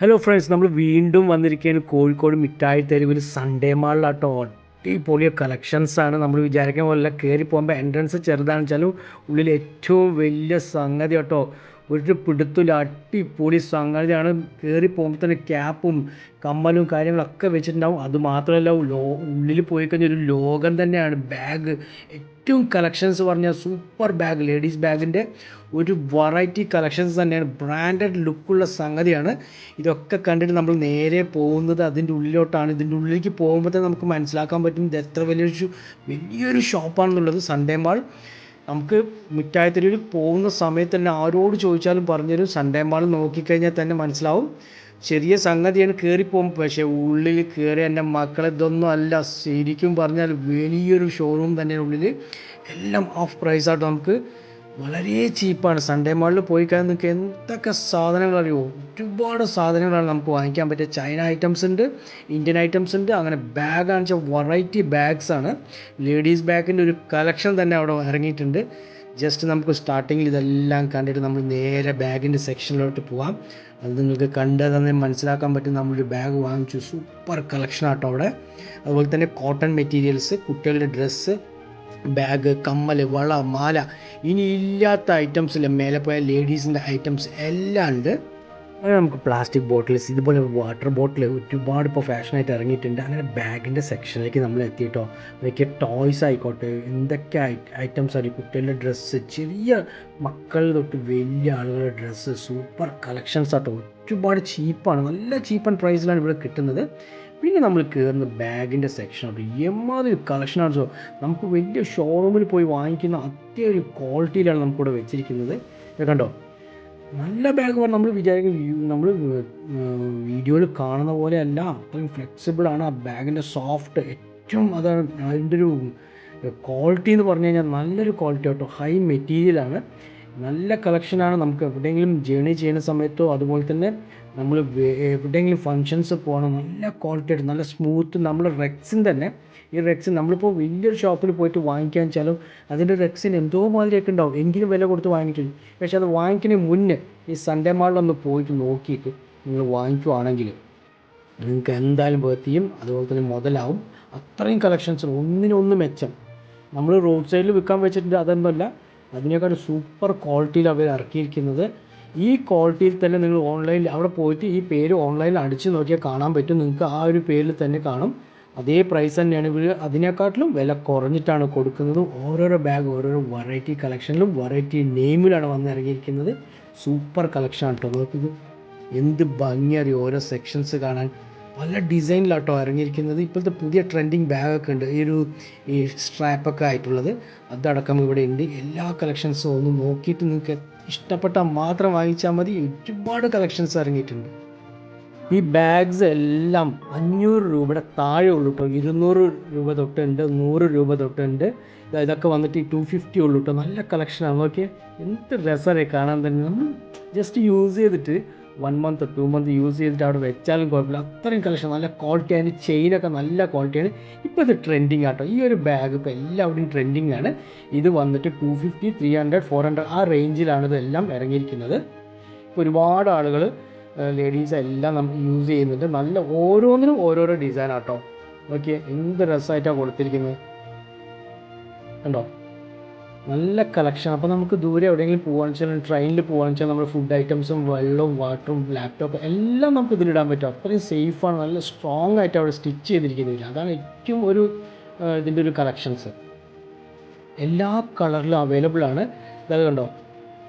Hello friends, നമ്മൾ വീണ്ടും വന്നിരിക്കുകയാണ് കോഴിക്കോട് മിഠായി തെരുവിൽ സൺഡേ മാളിലാട്ടോ. അടിപൊളിയ കളക്ഷൻസാണ്. നമ്മൾ വിചാരിക്കുന്ന പോലെ കയറി പോകുമ്പോൾ എൻട്രൻസ് ചെറുതാണെന്ന് വെച്ചാലും ഉള്ളിൽ ഏറ്റവും വലിയ സംഗതി കേട്ടോ. ഒരു പിടുത്തില്ല, അടിപൊളി സംഗതിയാണ്. കയറി പോകുമ്പോൾ തന്നെ ക്യാപ്പും കമ്മലും കാര്യങ്ങളൊക്കെ വെച്ചിട്ടുണ്ടാവും. അതുമാത്രമല്ല, ഉള്ളിൽ പോയി കഴിഞ്ഞാൽ ഒരു ലോകം തന്നെയാണ്. ബാഗ് ഏറ്റവും കളക്ഷൻസ് പറഞ്ഞാൽ സൂപ്പർ ബാഗ്, ലേഡീസ് ബാഗിൻ്റെ ഒരു വെറൈറ്റി കളക്ഷൻസ് തന്നെയാണ്. ബ്രാൻഡഡ് ലുക്കുള്ള സംഗതിയാണ്. ഇതൊക്കെ കണ്ടിട്ട് നമ്മൾ നേരെ പോകുന്നത് അതിൻ്റെ ഉള്ളിലോട്ടാണ്. ഇതിൻ്റെ ഉള്ളിലേക്ക് പോകുമ്പോൾ തന്നെ നമുക്ക് മനസ്സിലാക്കാൻ പറ്റും ഇത് എത്ര വലിയൊരു ഷോപ്പാണെന്നുള്ളത്. സൺഡേ മാൾ നമുക്ക് മിഠായി തെരുവിൽ പോകുന്ന സമയത്ത് തന്നെ ആരോട് ചോദിച്ചാലും പറഞ്ഞൊരു സൺഡേ മാൾ നോക്കിക്കഴിഞ്ഞാൽ തന്നെ മനസ്സിലാവും. ചെറിയ സംഗതിയാണ് കയറി പോകുമ്പോൾ, പക്ഷേ ഉള്ളിൽ കയറി എൻ്റെ മക്കളെ ഇതൊന്നും അല്ല, ശരിക്കും പറഞ്ഞാൽ വലിയൊരു ഷോറൂം തന്നെയാണ് ഉള്ളിൽ. എല്ലാം ഓഫ് പ്രൈസായിട്ട് നമുക്ക് വളരെ ചീപ്പാണ്. സൺഡേ മാളിൽ പോയി കഴിഞ്ഞാൽ നിങ്ങൾക്ക് എന്തൊക്കെ സാധനങ്ങൾ അറിയുമോ, ഒരുപാട് സാധനങ്ങളാണ് നമുക്ക് വാങ്ങിക്കാൻ പറ്റിയ. ചൈന ഐറ്റംസ് ഉണ്ട്, ഇന്ത്യൻ ഐറ്റംസ് ഉണ്ട്. അങ്ങനെ ബാഗാണെന്ന് വെച്ചാൽ വെറൈറ്റി ബാഗ്സാണ്. ലേഡീസ് ബാഗിൻ്റെ ഒരു കളക്ഷൻ തന്നെ അവിടെ ഇറങ്ങിയിട്ടുണ്ട്. ജസ്റ്റ് നമുക്ക് സ്റ്റാർട്ടിങ്ങിൽ ഇതെല്ലാം കണ്ടിട്ട് നമ്മൾ നേരെ ബാഗിൻ്റെ സെക്ഷനിലോട്ട് പോവാം. അത് നിങ്ങൾക്ക് കണ്ടാൽ തന്നെ മനസ്സിലാക്കാൻ പറ്റും. നമ്മളൊരു ബാഗ് വാങ്ങിച്ചു, സൂപ്പർ കളക്ഷനാട്ടോ അവിടെ. അതുപോലെ തന്നെ കോട്ടൺ മെറ്റീരിയൽസ്, കുട്ടികളുടെ ഡ്രസ്സ്, ബാഗ്, കമ്മൽ, വള, മാല, ഇനി ഇല്ലാത്ത ഐറ്റംസില്ല. മേലെ പോയ ലേഡീസിൻ്റെ ഐറ്റംസ് എല്ലാം ഉണ്ട്. അങ്ങനെ നമുക്ക് പ്ലാസ്റ്റിക് ബോട്ടിൽസ്, ഇതുപോലെ വാട്ടർ ബോട്ടിൽ ഒരുപാട് ഇപ്പോൾ ഫാഷനായിട്ട് ഇറങ്ങിയിട്ടുണ്ട്. അങ്ങനെ ബാഗിൻ്റെ സെക്ഷനിലേക്ക് നമ്മൾ എത്തിയിട്ടോ. അതൊക്കെ ടോയ്സ് ആയിക്കോട്ടെ, എന്തൊക്കെ ഐറ്റംസ് ആയിരിക്കും. കുട്ടികളുടെ ഡ്രസ്സ്, ചെറിയ മക്കൾ തൊട്ട് വലിയ ആളുകളുടെ ഡ്രസ്സ്, സൂപ്പർ കളക്ഷൻസ് ആട്ടോ. ഒരുപാട് ചീപ്പാണ്, നല്ല ചീപ്പ് ആൻഡ് പ്രൈസിലാണ് ഇവിടെ കിട്ടുന്നത്. പിന്നെ നമ്മൾ കയറുന്ന ബാഗിൻ്റെ സെക്ഷനുണ്ട്. എമ്മാതിരി കളക്ഷനാണ്. നമുക്ക് വലിയ ഷോറൂമിൽ പോയി വാങ്ങിക്കുന്ന അതേ ഒരു ക്വാളിറ്റിയിലാണ് നമുക്കിവിടെ വെച്ചിരിക്കുന്നത്. കണ്ടോ, നല്ല ബാഗ് പറഞ്ഞാൽ നമ്മൾ വിചാരിക്കും നമ്മൾ വീഡിയോയിൽ കാണുന്ന പോലെ അല്ല, അത്രയും ഫ്ലെക്സിബിളാണ്. ആ ബാഗിൻ്റെ സോഫ്റ്റ് ഏറ്റവും അതാണ് അതിൻ്റെ ഒരു ക്വാളിറ്റി എന്ന് പറഞ്ഞു കഴിഞ്ഞാൽ നല്ലൊരു ക്വാളിറ്റി കേട്ടോ. ഹൈ മെറ്റീരിയലാണ്, നല്ല കളക്ഷനാണ്. നമുക്ക് എവിടെയെങ്കിലും ജേണി ചെയ്യുന്ന സമയത്തോ അതുപോലെ തന്നെ നമ്മൾ എവിടെയെങ്കിലും ഫങ്ഷൻസ് പോകണം, നല്ല ക്വാളിറ്റി ആയിട്ട് നല്ല സ്മൂത്ത്. നമ്മൾ റെക്സിൻ തന്നെ, ഈ റെക്സിൻ നമ്മളിപ്പോൾ വലിയൊരു ഷോപ്പിൽ പോയിട്ട് വാങ്ങിക്കാൻ വെച്ചാലും അതിൻ്റെ റെക്സിൻ എന്തോ മാതിരിയൊക്കെ ഉണ്ടാവും, എങ്കിലും വില കൊടുത്ത് വാങ്ങിക്കും. പക്ഷേ അത് വാങ്ങിക്കുന്നതിന് മുന്നേ ഈ സൺഡേ മാളിലൊന്ന് പോയിട്ട് നോക്കിയിട്ട് നിങ്ങൾ വാങ്ങിക്കുവാണെങ്കിൽ നിങ്ങൾക്ക് എന്തായാലും വേർത്തിയും അതുപോലെ തന്നെ മുതലാവും. അത്രയും കളക്ഷൻസ്, ഒന്നിനൊന്ന് മെച്ചം. നമ്മൾ റോഡ് സൈഡിൽ വിൽക്കാൻ വെച്ചിട്ടുണ്ട്, അതൊന്നുമല്ല, അതിനേക്കാൾ സൂപ്പർ ക്വാളിറ്റിയിൽ അവർ ഇറക്കിയിരിക്കുന്നത്. ഈ ക്വാളിറ്റിയിൽ തന്നെ നിങ്ങൾ ഓൺലൈനിൽ അവിടെ പോയിട്ട് ഈ പേര് ഓൺലൈനിൽ അടിച്ച് നോക്കിയാൽ കാണാൻ പറ്റും. നിങ്ങൾക്ക് ആ ഒരു പേരിൽ തന്നെ കാണും. അതേ പ്രൈസ് തന്നെയാണ് ഇവർ അതിനേക്കാട്ടിലും വില കുറഞ്ഞിട്ടാണ് കൊടുക്കുന്നത്. ഓരോരോ ബാഗ് ഓരോരോ വെറൈറ്റി കളക്ഷനിലും വെറൈറ്റി നെയിമിലാണ് വന്നിറങ്ങിയിരിക്കുന്നത്. സൂപ്പർ കളക്ഷനാണ് കേട്ടോ. നോക്കിയത് എന്ത് ഭംഗിയറിയോ ഓരോ സെക്ഷൻസ് കാണാൻ. പല ഡിസൈനിലാട്ടോ ഇറങ്ങിയിരിക്കുന്നത്. ഇപ്പോഴത്തെ പുതിയ ട്രെൻഡിങ് ബാഗൊക്കെ ഉണ്ട്, ഈ സ്ട്രാപ്പൊക്കെ ആയിട്ടുള്ളത്, അതടക്കം ഇവിടെ ഉണ്ട്. എല്ലാ കളക്ഷൻസും ഒന്ന് നോക്കിയിട്ട് നിങ്ങൾക്ക് ഇഷ്ടപ്പെട്ടാൽ മാത്രം വാങ്ങിച്ചാൽ മതി. ഒരുപാട് കളക്ഷൻസ് ഇറങ്ങിയിട്ടുണ്ട്. ഈ ബാഗ്സ് എല്ലാം 500 രൂപയുടെ താഴെ ഉള്ളൂ കേട്ടോ. 200 രൂപ തൊട്ടുണ്ട്, 100 രൂപ തൊട്ടുണ്ട്. ഇതൊക്കെ വന്നിട്ട് 250 ഉള്ളൂ കേട്ടോ. നല്ല കളക്ഷനാണ്. നോക്കിയേ എന്ത് രസമാണ് കാണാൻ തന്നെ. നമ്മൾ ജസ്റ്റ് യൂസ് ചെയ്തിട്ട് 1 മന്ത് 2 മന്ത് യൂസ് ചെയ്തിട്ട് അവിടെ വെച്ചാലും കുഴപ്പമില്ല, അത്രയും കളക്ഷൻ, നല്ല ക്വാളിറ്റി. അതിൻ്റെ ചെയിനൊക്കെ നല്ല ക്വാളിറ്റിയാണ്. ഇപ്പോൾ ഇത് ട്രെൻഡിങ് ആട്ടോ. ഈ ഒരു ബാഗ് ഇപ്പോൾ എല്ലാവരുടെയും ട്രെൻഡിങ് ആണ്. ഇത് വന്നിട്ട് 250, 300, 400 ആ റേഞ്ചിലാണ് ഇതെല്ലാം ഇറങ്ങിയിരിക്കുന്നത്. ഇപ്പോൾ ഒരുപാട് ആളുകൾ ലേഡീസ് എല്ലാം നമ്മൾ യൂസ് ചെയ്യുന്നുണ്ട്. നല്ല ഓരോന്നിനും ഓരോരോ ഡിസൈൻ ആട്ടോ. നോക്കിയേ എന്ത് രസമായിട്ടാണ് കൊടുത്തിരിക്കുന്നത്, കണ്ടോ, നല്ല കളക്ഷൻ. അപ്പോൾ നമുക്ക് ദൂരെ എവിടെയെങ്കിലും പോകാന്ന് വെച്ചാൽ, ട്രെയിനിൽ പോകാന്ന് വെച്ചാൽ നമ്മൾ ഫുഡ് ഐറ്റംസും വെള്ളവും വാട്ടറും ലാപ്ടോപ്പ് എല്ലാം നമുക്ക് ഇതിലിടാൻ പറ്റും. അത്രയും സേഫാണ്, നല്ല സ്ട്രോങ് ആയിട്ട് അവിടെ സ്റ്റിച്ച് ചെയ്തിരിക്കുന്നില്ല. അതാണ് ഏറ്റവും ഒരു ഇതിൻ്റെ ഒരു കളക്ഷൻസ്. എല്ലാ കളറിലും അവൈലബിൾ ആണ്. ഇതൊക്കെ കണ്ടോ,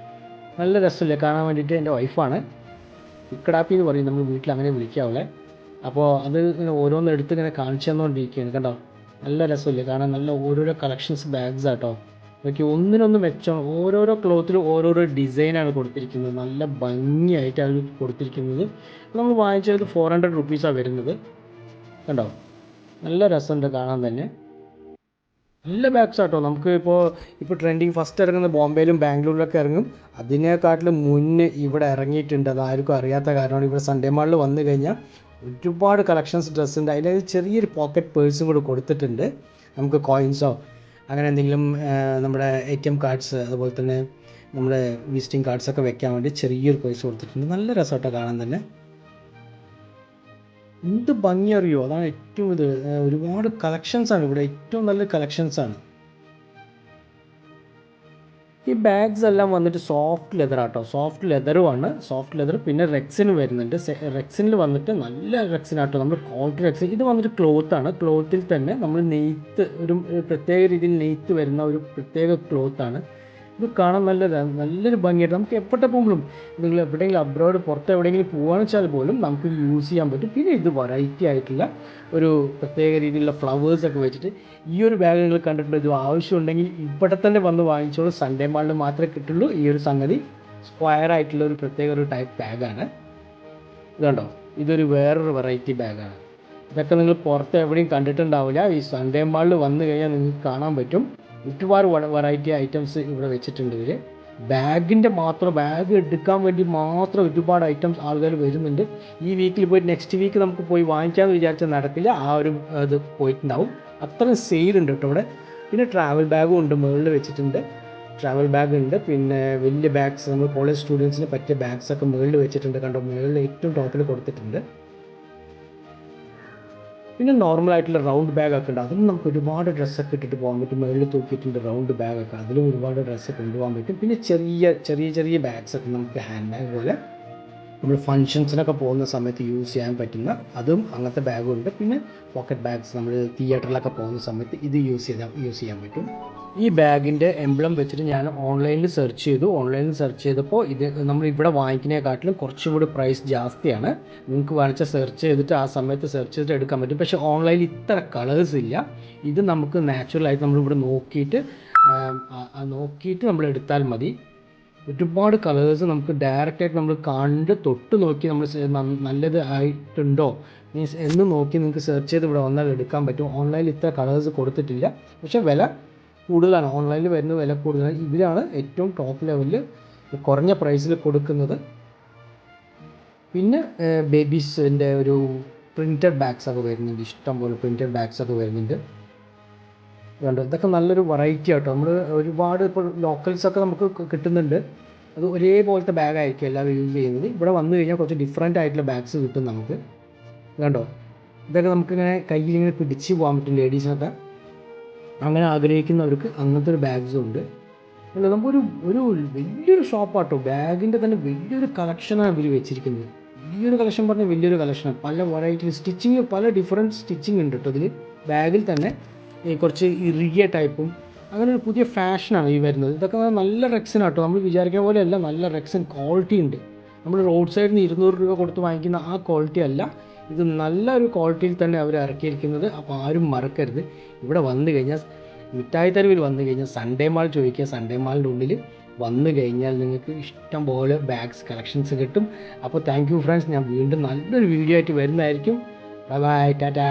നല്ല രസമില്ലേ കാണാൻ വേണ്ടിയിട്ട്. എൻ്റെ വൈഫാണ്, ഇക്കടാപ്പി എന്ന് പറയും നമ്മൾ വീട്ടിൽ, അങ്ങനെ വിളിക്കാവുള്ളേ. അപ്പോൾ അത് ഇങ്ങനെ ഓരോന്ന് എടുത്ത് ഇങ്ങനെ കാണിച്ചു തന്നുകൊണ്ടിരിക്കുകയാണ്. കണ്ടോ, നല്ല രസമില്ലേ കാണാൻ. നല്ല ഓരോരോ കളക്ഷൻസ് ബാഗ്സ് ആട്ടോ. നോക്കി ഒന്നിനൊന്ന് മെച്ചം. ഓരോരോ ക്ലോത്തിലും ഓരോരോ ഡിസൈനാണ് കൊടുത്തിരിക്കുന്നത്. നല്ല ഭംഗിയായിട്ടാണ് കൊടുത്തിരിക്കുന്നത്. നമ്മൾ വാങ്ങിച്ചത് 400 റുപ്പീസാണ് വരുന്നത്. കണ്ടോ, നല്ല രസമുണ്ട് കാണാൻ തന്നെ. നല്ല ബാഗ്സ് ആട്ടോ. നമുക്ക് ഇപ്പോൾ ട്രെൻഡിങ് ഫസ്റ്റ് ഇറങ്ങുന്നത് ബോംബെയിലും ബാംഗ്ലൂരിലൊക്കെ ഇറങ്ങും. അതിനെക്കാട്ടിലും മുന്നേ ഇവിടെ ഇറങ്ങിയിട്ടുണ്ട്. അതാർക്കും അറിയാത്ത കാരണമാണ്. ഇവിടെ സൺഡേ മാളിൽ വന്നു കഴിഞ്ഞാൽ ഒരുപാട് കളക്ഷൻസ് ഡ്രസ്സുണ്ട്. അതിൽ ചെറിയൊരു പോക്കറ്റ് പേഴ്സും കൂടെ കൊടുത്തിട്ടുണ്ട്. നമുക്ക് കോയിൻസോ അങ്ങനെ എന്തെങ്കിലും നമ്മുടെ ATM കാർഡ്സ് അതുപോലെ തന്നെ നമ്മുടെ വിസിറ്റിംഗ് കാർഡ്സൊക്കെ വെക്കാൻ വേണ്ടി ചെറിയൊരു പേഴ്സ് കൊടുത്തിട്ടുണ്ട്. നല്ല രസമായിട്ടോ കാണാൻ തന്നെ. എന്ത് ഭംഗി അറിയോ, അതാണ് ഏറ്റവും ഇത്. ഒരുപാട് കളക്ഷൻസാണ് ഇവിടെ, ഏറ്റവും നല്ല കളക്ഷൻസാണ്. ഈ ബാഗ്സ് എല്ലാം വന്നിട്ട് സോഫ്റ്റ് ലെതർ ആട്ടോ, സോഫ്റ്റ് ലെതറുമാണ്, സോഫ്റ്റ് ലെതർ. പിന്നെ റെക്സിന് വരുന്നുണ്ട്, റെക്സിനിൽ വന്നിട്ട് നല്ല റെക്സിനാട്ടോ, നമ്മൾ ക്വാളിറ്റി റെക്സിൻ. ഇത് വന്നിട്ട് ക്ലോത്താണ്, ക്ലോത്തിൽ തന്നെ നമ്മൾ നെയ്ത്ത്, ഒരു പ്രത്യേക രീതിയിൽ നെയ്ത്ത് വരുന്ന ഒരു പ്രത്യേക ക്ലോത്താണ്. ഇത് കാണാൻ നല്ലൊരു ഭംഗിയായിട്ട് നമുക്ക് എപ്പോഴത്തെ പോകുമ്പോഴും, നിങ്ങൾ എവിടെയെങ്കിലും അബ്രോഡ് പുറത്ത് എവിടെയെങ്കിലും പോകുകയാണെന്ന് വെച്ചാൽ പോലും നമുക്ക് യൂസ് ചെയ്യാൻ പറ്റും. പിന്നെ ഇത് വെറൈറ്റി ആയിട്ടുള്ള ഒരു പ്രത്യേക രീതിയിലുള്ള ഫ്ലവേഴ്സൊക്കെ വെച്ചിട്ട് ഈ ഒരു ബാഗ് നിങ്ങൾ കണ്ടിട്ടുണ്ട്. ഇത് ആവശ്യമുണ്ടെങ്കിൽ ഇവിടെ തന്നെ വന്ന് വാങ്ങിച്ചോളൂ. സൺഡേ മാളിൽ മാത്രമേ കിട്ടുള്ളൂ ഈ ഒരു സംഗതി. സ്ക്വയർ ആയിട്ടുള്ള ഒരു പ്രത്യേക ഒരു ടൈപ്പ് ബാഗാണ്. ഇതുണ്ടോ, ഇതൊരു വേറൊരു വെറൈറ്റി ബാഗാണ്. ഇതൊക്കെ നിങ്ങൾ പുറത്ത് എവിടെയും കണ്ടിട്ടുണ്ടാവില്ല. ഈ സൺഡേ മാളിൽ വന്നു കഴിഞ്ഞാൽ നിങ്ങൾക്ക് കാണാൻ പറ്റും. ഒരുപാട് വെറൈറ്റി ഐറ്റംസ് ഇവിടെ വെച്ചിട്ടുണ്ട്. ഇവർ ബാഗിൻ്റെ മാത്രം, ബാഗ് എടുക്കാൻ വേണ്ടി മാത്രം ഒരുപാട് ഐറ്റംസ് ആളുകൾ വരുന്നുണ്ട്. ഈ വീക്കിൽ പോയി നെക്സ്റ്റ് വീക്ക് നമുക്ക് പോയി വാങ്ങിക്കാമെന്ന് വിചാരിച്ചാൽ നടക്കില്ല. ആ ഒരു ഇത് പോയിട്ടുണ്ടാവും. അത്രയും സെയിലുണ്ട് കേട്ടോ ഇവിടെ. പിന്നെ ട്രാവൽ ബാഗും ഉണ്ട്, മുകളിൽ വെച്ചിട്ടുണ്ട്. ട്രാവൽ ബാഗ് ഉണ്ട്. പിന്നെ വലിയ ബാഗ്സ്, നമ്മൾ കോളേജ് സ്റ്റുഡൻസിന് പറ്റിയ ബാഗ്സൊക്കെ മുകളിൽ വെച്ചിട്ടുണ്ട്. കണ്ടോ, മുകളിൽ ഏറ്റവും ടോപ്പിൽ കൊടുത്തിട്ടുണ്ട്. പിന്നെ നോർമലായിട്ടുള്ള റൗണ്ട് ബാഗൊക്കെ ഉണ്ട്. അതിലും നമുക്ക് ഒരുപാട് ഡ്രസ്സൊക്കെ ഇട്ടിട്ട് പോകാൻ പറ്റും. മുകളിൽ തൂക്കിയിട്ടുണ്ട് റൗണ്ട് ബാഗൊക്കെ, അതിലും ഒരുപാട് ഡ്രസ്സൊക്കെ കൊണ്ടുപോകാൻ പറ്റും. പിന്നെ ചെറിയ ബാഗ്സൊക്കെ നമുക്ക് ഹാൻഡ് ബാഗ് പോലെ നമ്മൾ ഫങ്ഷൻസിനൊക്കെ പോകുന്ന സമയത്ത് യൂസ് ചെയ്യാൻ പറ്റുന്ന അതും അങ്ങനത്തെ ബാഗും ഉണ്ട്. പിന്നെ പോക്കറ്റ് ബാഗ്സ്, നമ്മൾ തിയേറ്ററിലൊക്കെ പോകുന്ന സമയത്ത് ഇത് യൂസ് ചെയ്യാൻ പറ്റും. ഈ ബാഗിൻ്റെ എംബ്ലം വെച്ചിട്ട് ഞാൻ ഓൺലൈനിൽ സെർച്ച് ചെയ്തു. ഓൺലൈനിൽ സെർച്ച് ചെയ്തപ്പോൾ ഇത് നമ്മൾ ഇവിടെ വാങ്ങിക്കുന്നതിനെക്കാട്ടിലും കുറച്ചും കൂടി പ്രൈസ് ജാസ്തിയാണ്. നിങ്ങൾക്ക് വേണിച്ചാൽ സെർച്ച് ചെയ്തിട്ട് ആ സമയത്ത് സെർച്ച് ചെയ്തിട്ട് എടുക്കാൻ പറ്റും. പക്ഷേ ഓൺലൈനിൽ ഇത്ര കളേഴ്സ് ഇല്ല. ഇത് നമുക്ക് നാച്ചുറലായിട്ട് നമ്മളിവിടെ നോക്കിയിട്ട് നമ്മൾ എടുത്താൽ മതി. ഒരുപാട് കളേഴ്സ് നമുക്ക് ഡയറക്റ്റായിട്ട് നമ്മൾ കണ്ട് തൊട്ട് നോക്കി നമ്മൾ നല്ലത് ആയിട്ടുണ്ടോ മീൻസ് എന്ന് നോക്കി നിങ്ങൾക്ക് സെർച്ച് ചെയ്ത് ഇവിടെ വന്നാൽ എടുക്കാൻ പറ്റും. ഓൺലൈനിൽ ഇത്ര കളേഴ്സ് കൊടുത്തിട്ടില്ല, പക്ഷേ വില കൂടുതലാണ്. ഓൺലൈനിൽ വരുന്ന വില കൂടുതലാണ്. ഇവരാണ് ഏറ്റവും ടോപ്പ് ലെവലിൽ കുറഞ്ഞ പ്രൈസിൽ കൊടുക്കുന്നത്. പിന്നെ ബേബീസിൻ്റെ ഒരു പ്രിൻറ്റഡ് ബാഗ്സൊക്കെ വരുന്നുണ്ട്, ഇഷ്ടം പോലെ പ്രിൻറ്റഡ് ബാഗ്സൊക്കെ വരുന്നുണ്ട്. വേണ്ട, ഇതൊക്കെ നല്ലൊരു വെറൈറ്റി ആട്ടോ. നമ്മൾ ഒരുപാട് ഇപ്പോൾ ലോക്കൽസൊക്കെ നമുക്ക് കിട്ടുന്നുണ്ട്. അത് ഒരേപോലത്തെ ബാഗായിരിക്കും എല്ലാവരും യൂസ് ചെയ്യുന്നത്. ഇവിടെ വന്നു കഴിഞ്ഞാൽ കുറച്ച് ഡിഫറെൻ്റ് ആയിട്ടുള്ള ബാഗ്സ് കിട്ടും നമുക്ക്. കണ്ടോ, ഇതൊക്കെ നമുക്കിങ്ങനെ കയ്യിലിങ്ങനെ പിടിച്ച് പോകാൻ പറ്റും. ലേഡീസിനൊക്കെ അങ്ങനെ ആഗ്രഹിക്കുന്നവർക്ക് അങ്ങനത്തെ ഒരു ബാഗ്സും ഉണ്ട്. അല്ല, നമുക്കൊരു വലിയൊരു ഷോപ്പാട്ടോ. ബാഗിൻ്റെ തന്നെ വലിയൊരു കളക്ഷനാണ് ഇവർ വെച്ചിരിക്കുന്നത്. വലിയൊരു കളക്ഷൻ പറഞ്ഞാൽ വലിയൊരു കളക്ഷനാണ്. പല വെറൈറ്റി സ്റ്റിച്ചിങ്, പല ഡിഫറെൻറ്റ് സ്റ്റിച്ചിങ് ഉണ്ട് കേട്ടോ ഇതിൽ. ബാഗിൽ തന്നെ കുറച്ച് ഇറുകിയ ടൈപ്പും അങ്ങനെ ഒരു പുതിയ ഫാഷനാണ് ഈ വരുന്നത്. ഇതൊക്കെ നല്ല റെക്സിനാട്ടോ. നമ്മൾ വിചാരിക്കുന്ന പോലെയല്ല, നല്ല റെക്സിൻ ക്വാളിറ്റി ഉണ്ട്. നമ്മൾ റോഡ് സൈഡിൽ നിന്ന് 200 രൂപ കൊടുത്ത് വാങ്ങിക്കുന്ന ആ ക്വാളിറ്റി അല്ല, ഇത് നല്ലൊരു ക്വാളിറ്റിയിൽ തന്നെ അവർ ഇറക്കിയിരിക്കുന്നത്. അപ്പോൾ ആരും മറക്കരുത്. ഇവിടെ വന്നു കഴിഞ്ഞാൽ, മിഠായി തെരുവിൽ വന്നു കഴിഞ്ഞാൽ സൺഡേ മാൾ ചോദിക്കുക. സൺഡേ മാളിൻ്റെ ഉള്ളിൽ വന്നു കഴിഞ്ഞാൽ നിങ്ങൾക്ക് ഇഷ്ടം പോലെ ബാഗ്സ് കളക്ഷൻസ് കിട്ടും. അപ്പോൾ താങ്ക് യു ഫ്രണ്ട്സ്. ഞാൻ വീണ്ടും നല്ലൊരു വീഡിയോ ആയിട്ട് വരുന്നതായിരിക്കും. Bye bye, Tata.